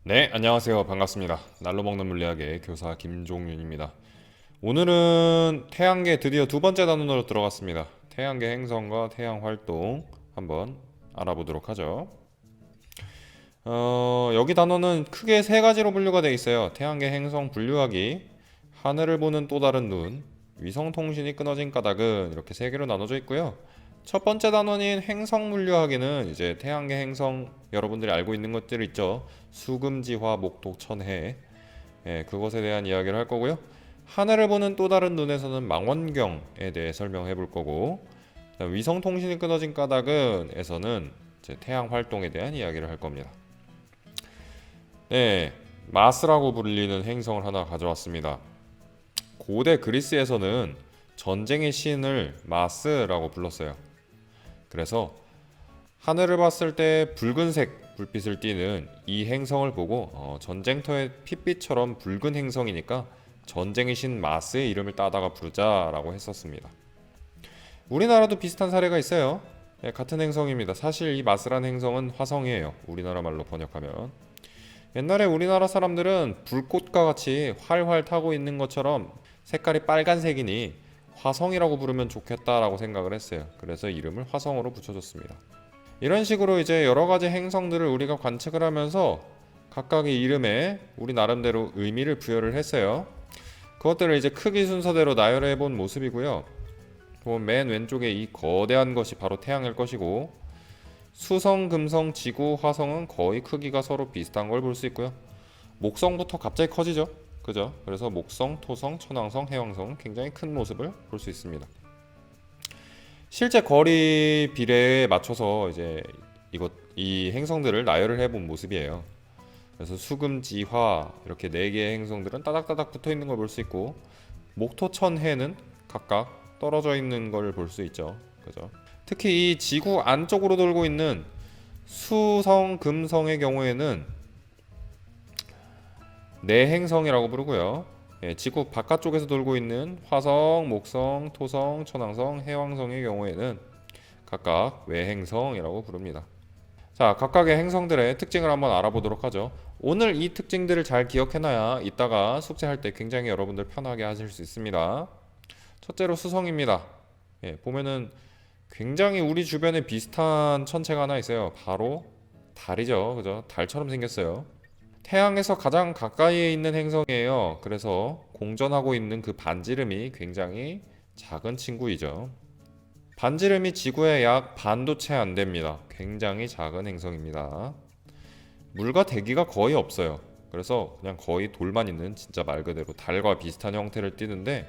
네, 안녕하세요. 반갑습니다. 날로 먹는 물리학의 교사 김종윤입니다. 오늘은 태양계 드디어 두 번째 단원으로 들어갔습니다. 태양계 행성과 태양 활동 한번 알아보도록 하죠. 여기 단원은 크게 세 가지로 분류가 되어 있어요. 태양계 행성 분류하기, 하늘을 보는 또 다른 눈, 위성 통신이 끊어진 까닭은 이렇게 세 개로 나눠져 있고요. 첫 번째 단원인 행성 분류하기는 이제 태양계 행성 여러분들이 알고 있는 것들 있죠. 수금지화, 목토, 천해. 그것에 대한 이야기를 할 거고요. 하늘을 보는 또 다른 눈에서는 망원경에 대해 설명해 볼 거고, 위성 통신이 끊어진 까닭은 에서는 이제 태양 활동에 대한 이야기를 할 겁니다. 네, 마스라고 불리는 행성을 하나 가져왔습니다. 고대 그리스에서는 전쟁의 신을 마스라고 불렀어요. 그래서 하늘을 봤을 때 붉은색 불빛을 띠는 이 행성을 보고 전쟁터의 핏빛처럼 붉은 행성이니까 전쟁의 신 마스의 이름을 따다가 부르자라고 했었습니다. 우리나라도 비슷한 사례가 있어요. 네, 같은 행성입니다. 사실 이 마스라는 행성은 화성이에요. 우리나라 말로 번역하면. 옛날에 우리나라 사람들은 불꽃과 같이 활활 타고 있는 것처럼 색깔이 빨간색이니 화성이라고 부르면 좋겠다라고 생각을 했어요. 그래서 이름을 화성으로 붙여줬습니다. 이런 식으로 이제 여러 가지 행성들을 우리가 관측을 하면서 각각의 이름에 우리 나름대로 의미를 부여를 했어요. 그것들을 이제 크기 순서대로 나열해 본 모습이고요. 보면 맨 왼쪽에 이 거대한 것이 바로 태양일 것이고, 수성, 금성, 지구, 화성은 거의 크기가 서로 비슷한 걸 볼 수 있고요. 목성부터 갑자기 커지죠. 그죠? 그래서 목성, 토성, 천왕성, 해왕성 굉장히 큰 모습을 볼 수 있습니다. 실제 거리 비례에 맞춰서 이제 이 행성들을 나열을 해본 모습이에요. 그래서 수금, 지화 이렇게 네 개의 행성들은 따닥따닥 붙어 있는 걸 볼 수 있고, 목토, 천, 해는 각각 떨어져 있는 걸 볼 수 있죠. 그죠? 특히 이 지구 안쪽으로 돌고 있는 수성, 금성의 경우에는 내행성이라고 부르고요. 지구 바깥쪽에서 돌고 있는 화성, 목성, 토성, 천왕성, 해왕성의 경우에는 각각 외행성이라고 부릅니다. 자, 각각의 행성들의 특징을 한번 알아보도록 하죠. 오늘 이 특징들을 잘 기억해놔야 이따가 숙제할 때 굉장히 여러분들 편하게 하실 수 있습니다. 첫째로 수성입니다. 보면은 굉장히 우리 주변에 비슷한 천체가 하나 있어요. 바로 달이죠. 그죠? 달처럼 생겼어요. 태양에서 가장 가까이에 있는 행성이에요. 그래서 공전하고 있는 그 반지름이 굉장히 작은 친구이죠. 반지름이 지구의 약 반도 채 안 됩니다. 굉장히 작은 행성입니다. 물과 대기가 거의 없어요. 그래서 그냥 거의 돌만 있는 진짜 말 그대로 달과 비슷한 형태를 띠는데,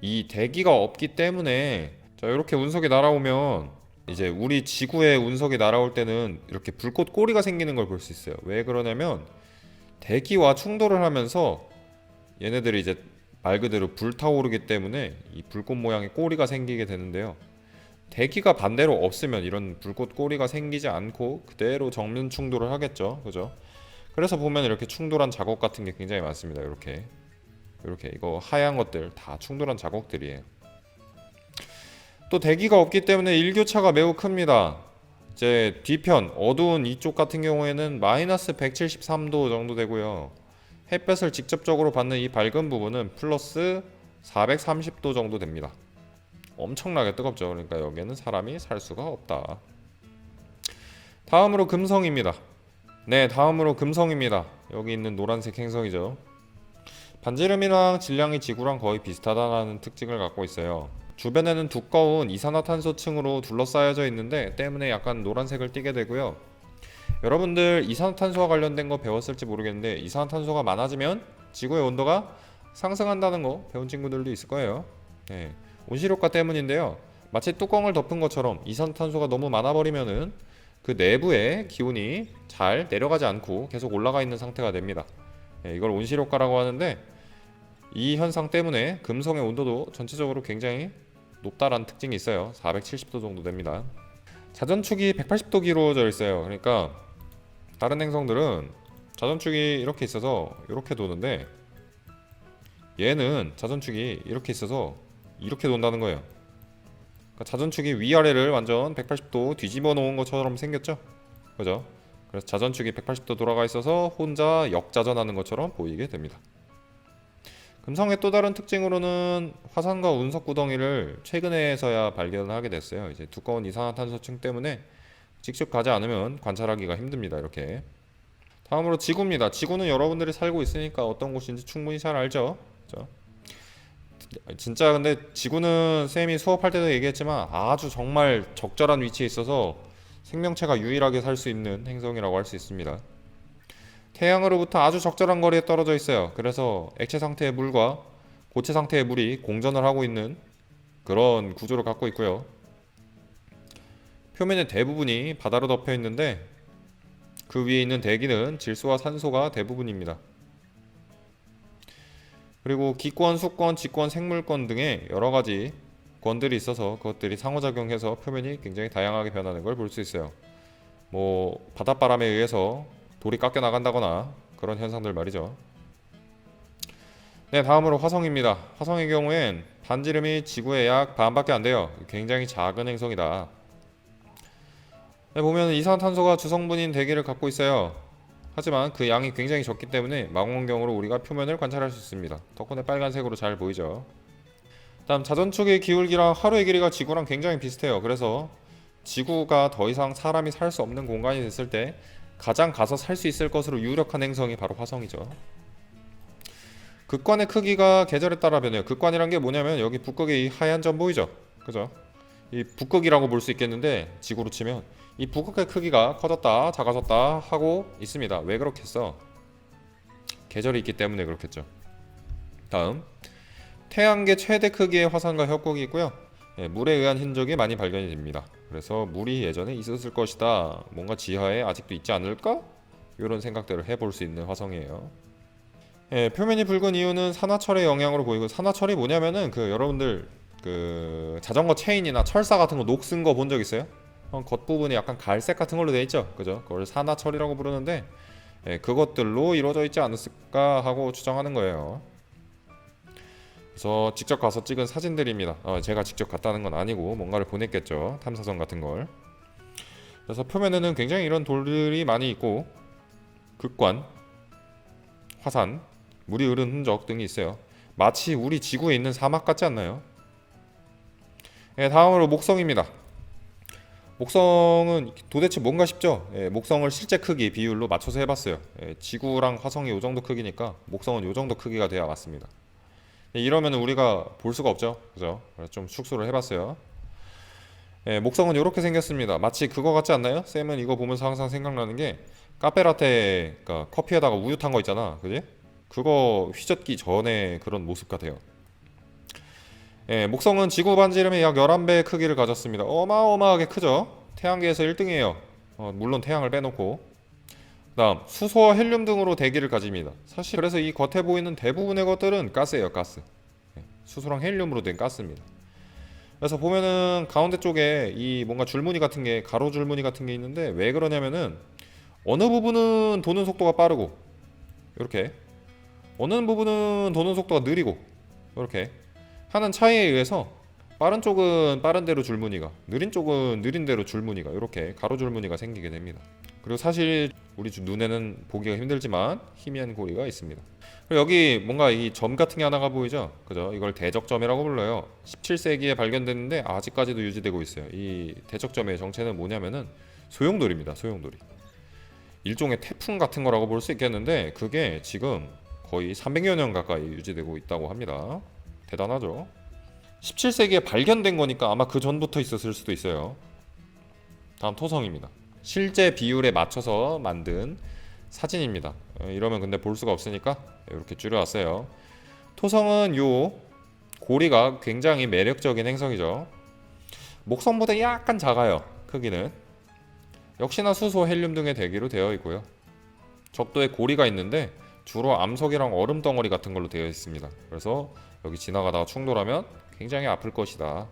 이 대기가 없기 때문에 자, 이렇게 운석이 날아오면 이제 우리 지구의 운석이 날아올 때는 이렇게 불꽃 꼬리가 생기는 걸 볼 수 있어요. 왜 그러냐면 대기와 충돌을 하면서 얘네들이 이제 말 그대로 불타오르기 때문에 이 불꽃 모양의 꼬리가 생기게 되는데요. 대기가 반대로 없으면 이런 불꽃 꼬리가 생기지 않고 그대로 정면 충돌을 하겠죠. 그죠? 그래서 보면 이렇게 충돌한 자국 같은 게 굉장히 많습니다. 이렇게 이거 하얀 것들 다 충돌한 자국들이에요. 또 대기가 없기 때문에 일교차가 매우 큽니다. 이제 뒤편 어두운 이쪽 같은 경우에는 마이너스 173도 정도 되고요. 햇볕을 직접적으로 받는 이 밝은 부분은 플러스 430도 정도 됩니다. 엄청나게 뜨겁죠. 그러니까 여기에는 사람이 살 수가 없다. 다음으로 금성입니다. 네, 다음으로 금성입니다. 여기 있는 노란색 행성이죠. 반지름이랑 질량이 지구랑 거의 비슷하다는 특징을 갖고 있어요. 주변에는 두꺼운 이산화탄소층으로 둘러싸여져 있는데 때문에 약간 노란색을 띠게 되고요. 여러분들 이산화탄소와 관련된 거 배웠을지 모르겠는데 이산화탄소가 많아지면 지구의 온도가 상승한다는 거 배운 친구들도 있을 거예요. 온실효과 때문인데요. 마치 뚜껑을 덮은 것처럼 이산화탄소가 너무 많아버리면은 그 내부의 기온이 잘 내려가지 않고 계속 올라가 있는 상태가 됩니다. 이걸 온실효과라고 하는데, 이 현상 때문에 금성의 온도도 전체적으로 굉장히 높다라는 특징이 있어요. 470도 정도 됩니다. 자전축이 180도 기울어져 있어요. 그러니까 다른 행성들은 자전축이 이렇게 있어서 이렇게 도는데, 얘는 자전축이 이렇게 있어서 이렇게 돈다는 거예요. 그러니까 자전축이 위아래를 완전 180도 뒤집어 놓은 것처럼 생겼죠. 그죠? 그래서 자전축이 180도 돌아가 있어서 혼자 역자전하는 것처럼 보이게 됩니다. 금성의 또 다른 특징으로는 화산과 운석 구덩이를 최근에서야 발견하게 됐어요. 이제 두꺼운 이산화탄소층 때문에 직접 가지 않으면 관찰하기가 힘듭니다. 이렇게. 다음으로 지구입니다. 지구는 여러분들이 살고 있으니까 어떤 곳인지 충분히 잘 알죠. 그죠? 진짜 근데 지구는 쌤이 수업할 때도 얘기했지만 아주 정말 적절한 위치에 있어서 생명체가 유일하게 살 수 있는 행성이라고 할 수 있습니다. 태양으로부터 아주 적절한 거리에 떨어져 있어요. 그래서 액체 상태의 물과 고체 상태의 물이 공전을 하고 있는 그런 구조를 갖고 있고요. 표면의 대부분이 바다로 덮여 있는데 그 위에 있는 대기는 질소와 산소가 대부분입니다. 그리고 기권, 수권, 직권, 생물권 등의 여러 가지 권들이 있어서 그것들이 상호작용해서 표면이 굉장히 다양하게 변하는 걸 볼 수 있어요. 뭐 바닷바람에 의해서 돌이 깎여 나간다거나 그런 현상들 말이죠. 네, 다음으로 화성입니다. 화성의 경우엔 반지름이 지구의 약 반밖에 안 돼요. 굉장히 작은 행성이다. 네, 보면 이산화탄소가 주성분인 대기를 갖고 있어요. 하지만 그 양이 굉장히 적기 때문에 망원경으로 우리가 표면을 관찰할 수 있습니다. 덕분에 빨간색으로 잘 보이죠. 다음 자전축의 기울기랑 하루의 길이가 지구랑 굉장히 비슷해요. 그래서 지구가 더 이상 사람이 살 수 없는 공간이 됐을 때 가장 가서 살 수 있을 것으로 유력한 행성이 바로 화성이죠. 극관의 크기가 계절에 따라 변해요. 극관이란 게 뭐냐면 여기 북극의 이 하얀 점 보이죠? 그죠? 이 북극이라고 볼 수 있겠는데 지구로 치면 이 북극의 크기가 커졌다 작아졌다 하고 있습니다. 왜 그렇겠어? 계절이 있기 때문에 그렇겠죠. 다음 태양계 최대 크기의 화산과 협곡이 있고요. 물에 의한 흔적이 많이 발견이 됩니다. 그래서 물이 예전에 있었을 것이다. 뭔가 지하에 아직도 있지 않을까? 이런 생각들을 해볼 수 있는 화성이에요. 표면이 붉은 이유는 산화철의 영향으로 보이고 산화철이 뭐냐면은 그 여러분들 그 자전거 체인이나 철사 같은 거 녹슨 거 본 적 있어요? 겉부분이 약간 갈색 같은 걸로 돼 있죠. 그죠? 그걸 산화철이라고 부르는데 그것들로 이루어져 있지 않았을까 하고 추정하는 거예요. 그래서 직접 가서 찍은 사진들입니다. 제가 직접 갔다는 건 아니고 뭔가를 보냈겠죠. 탐사선 같은 걸. 그래서 표면에는 굉장히 이런 돌들이 많이 있고 극관, 화산, 물이 흐른 흔적 등이 있어요. 마치 우리 지구에 있는 사막 같지 않나요? 다음으로 목성입니다. 목성은 도대체 뭔가 싶죠? 목성을 실제 크기 비율로 맞춰서 해봤어요. 지구랑 화성이 이 정도 크기니까 목성은 이 정도 크기가 돼야 맞습니다. 이러면 우리가 볼 수가 없죠. 그죠? 그래서 좀 축소를 해봤어요. 목성은 이렇게 생겼습니다. 마치 그거 같지 않나요? 쌤은 이거 보면서 항상 생각나는 게 카페라테, 그러니까 커피에다가 우유 탄 거 있잖아. 그지? 그거 휘젓기 전에 그런 모습 같아요. 목성은 지구 반지름의 약 11배의 크기를 가졌습니다. 어마어마하게 크죠? 태양계에서 1등이에요. 물론 태양을 빼놓고. 다음 수소와 헬륨 등으로 대기를 가집니다. 사실 그래서 이 겉에 보이는 대부분의 것들은 가스예요. 가스. 수소랑 헬륨으로 된 가스입니다. 그래서 보면은 가운데 쪽에 이 뭔가 줄무늬 같은 게 가로 줄무늬 같은 게 있는데 왜 그러냐면은 어느 부분은 도는 속도가 빠르고 이렇게 어느 부분은 도는 속도가 느리고 이렇게 하는 차이에 의해서 빠른 쪽은 빠른 대로 줄무늬가, 느린 쪽은 느린 대로 줄무늬가 이렇게 가로 줄무늬가 생기게 됩니다. 그리고 사실 우리 눈에는 보기가 힘들지만 희미한 고리가 있습니다. 그리고 여기 뭔가 이 점 같은 게 하나가 보이죠? 그죠? 이걸 대적점이라고 불러요. 17세기에 발견됐는데 아직까지도 유지되고 있어요. 이 대적점의 정체는 뭐냐면은 소용돌이입니다. 소용돌이. 일종의 태풍 같은 거라고 볼 수 있겠는데 그게 지금 거의 300여 년 가까이 유지되고 있다고 합니다. 대단하죠? 17세기에 발견된 거니까 아마 그 전부터 있었을 수도 있어요. 다음 토성입니다. 실제 비율에 맞춰서 만든 사진입니다. 이러면 근데 볼 수가 없으니까 이렇게 줄여왔어요. 토성은 요 고리가 굉장히 매력적인 행성이죠. 목성보다 약간 작아요. 크기는. 역시나 수소, 헬륨 등의 대기로 되어 있고요. 적도에 고리가 있는데 주로 암석이랑 얼음 덩어리 같은 걸로 되어 있습니다. 그래서 여기 지나가다가 충돌하면 굉장히 아플 것이다.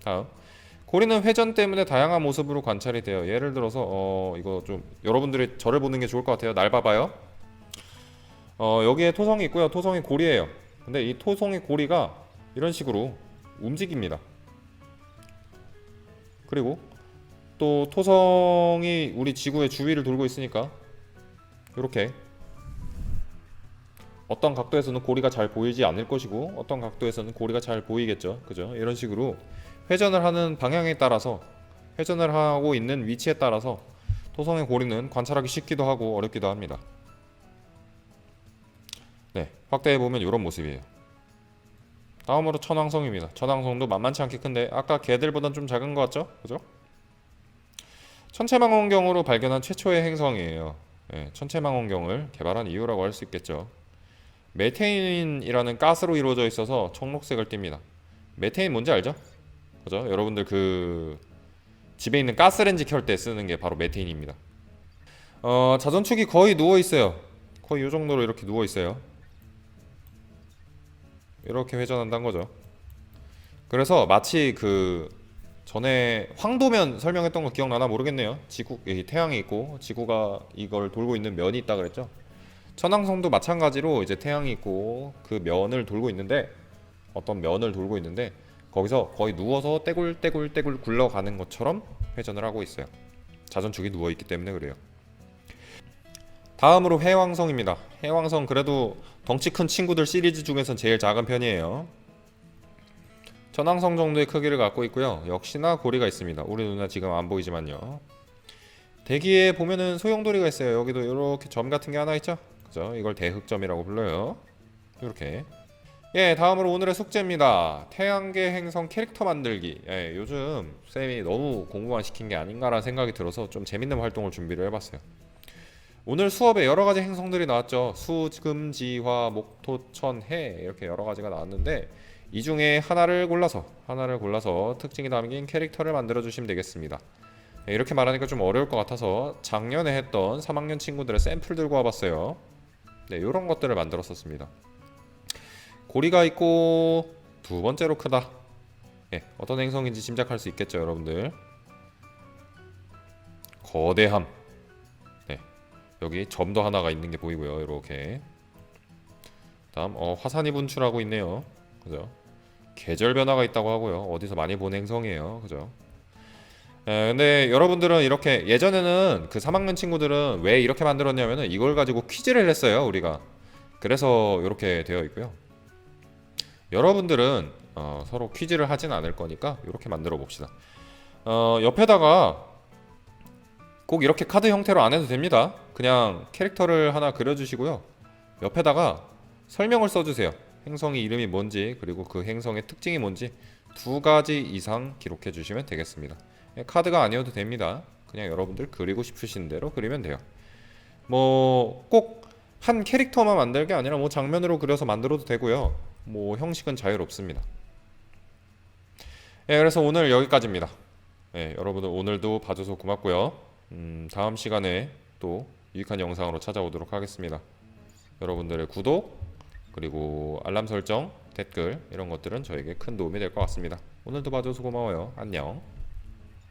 다음 고리는 회전 때문에 다양한 모습으로 관찰이 돼요. 예를 들어서 이거 좀 여러분들이 저를 보는 게 좋을 것 같아요. 날 봐봐요. 여기에 토성이 있고요. 토성이 고리예요. 근데 이 토성의 고리가 이런 식으로 움직입니다. 그리고 또 토성이 우리 지구의 주위를 돌고 있으니까 이렇게 어떤 각도에서는 고리가 잘 보이지 않을 것이고 어떤 각도에서는 고리가 잘 보이겠죠. 그죠? 이런 식으로 회전을 하는 방향에 따라서 회전을 하고 있는 위치에 따라서 토성의 고리는 관찰하기 쉽기도 하고 어렵기도 합니다. 네, 확대해 보면 이런 모습이에요. 다음으로 천왕성입니다. 천왕성도 만만치 않게 큰데 아까 걔들보단 좀 작은 것 같죠? 그죠? 천체망원경으로 발견한 최초의 행성이에요. 네, 천체망원경을 개발한 이유라고 할 수 있겠죠. 메테인이라는 가스로 이루어져 있어서 청록색을 띱니다. 메테인 뭔지 알죠? 그죠? 여러분들 그 집에 있는 가스렌지 켤 때 쓰는 게 바로 메테인입니다. 자전축이 거의 누워 있어요. 거의 이 정도로 이렇게 누워 있어요. 이렇게 회전한다는 거죠. 그래서 마치 그 전에 황도면 설명했던 거 기억나나 모르겠네요. 지구, 이 태양이 있고 지구가 이걸 돌고 있는 면이 있다 그랬죠. 천왕성도 마찬가지로 이제 태양이 있고 그 면을 돌고 있는데 어떤 면을 돌고 있는데 거기서 거의 누워서 떼굴떼굴떼굴 굴러가는 것처럼 회전을 하고 있어요. 자전축이 누워 있기 때문에 그래요. 다음으로 해왕성입니다. 해왕성 그래도 덩치 큰 친구들 시리즈 중에선 제일 작은 편이에요. 천왕성 정도의 크기를 갖고 있고요. 역시나 고리가 있습니다. 우리 눈에 지금 안 보이지만요. 대기에 보면은 소용돌이가 있어요. 여기도 이렇게 점 같은 게 하나 있죠. 그죠? 이걸 대흑점이라고 불러요. 이렇게. 예, 다음으로 오늘의 숙제입니다. 태양계 행성 캐릭터 만들기. 예, 요즘 쌤이 너무 공부만 시킨 게 아닌가라는 생각이 들어서 좀 재밌는 활동을 준비를 해봤어요. 오늘 수업에 여러 가지 행성들이 나왔죠. 수, 금, 지, 화, 목, 토, 천, 해 이렇게 여러 가지가 나왔는데 이 중에 하나를 골라서 특징이 담긴 캐릭터를 만들어 주시면 되겠습니다. 네, 이렇게 말하니까 좀 어려울 것 같아서 작년에 했던 3학년 친구들의 샘플 들고 와봤어요. 네, 이런 것들을 만들었었습니다. 고리가 있고 두 번째로 크다. 네, 어떤 행성인지 짐작할 수 있겠죠, 여러분들. 거대함. 네, 여기 점도 하나가 있는 게 보이고요, 이렇게. 다음 화산이 분출하고 있네요. 그죠? 계절 변화가 있다고 하고요. 어디서 많이 본 행성이에요. 그죠? 근데 여러분들은 이렇게 예전에는 그 3학년 친구들은 왜 이렇게 만들었냐면은 이걸 가지고 퀴즈를 했어요, 우리가. 그래서 이렇게 되어 있고요. 여러분들은 서로 퀴즈를 하진 않을 거니까 이렇게 만들어 봅시다. 옆에다가 꼭 이렇게 카드 형태로 안 해도 됩니다. 그냥 캐릭터를 하나 그려주시고요. 옆에다가 설명을 써주세요. 행성의 이름이 뭔지 그리고 그 행성의 특징이 뭔지 2가지 이상 기록해 주시면 되겠습니다. 카드가 아니어도 됩니다. 그냥 여러분들 그리고 싶으신 대로 그리면 돼요. 뭐 꼭 한 캐릭터만 만들 게 아니라 뭐 장면으로 그려서 만들어도 되고요. 뭐 형식은 자유롭습니다. 그래서 오늘 여기까지입니다. 여러분들 오늘도 봐줘서 고맙고요. 다음 시간에 또 유익한 영상으로 찾아오도록 하겠습니다. 여러분들의 구독 그리고 알람 설정, 댓글 이런 것들은 저에게 큰 도움이 될 것 같습니다. 오늘도 봐줘서 고마워요. 안녕.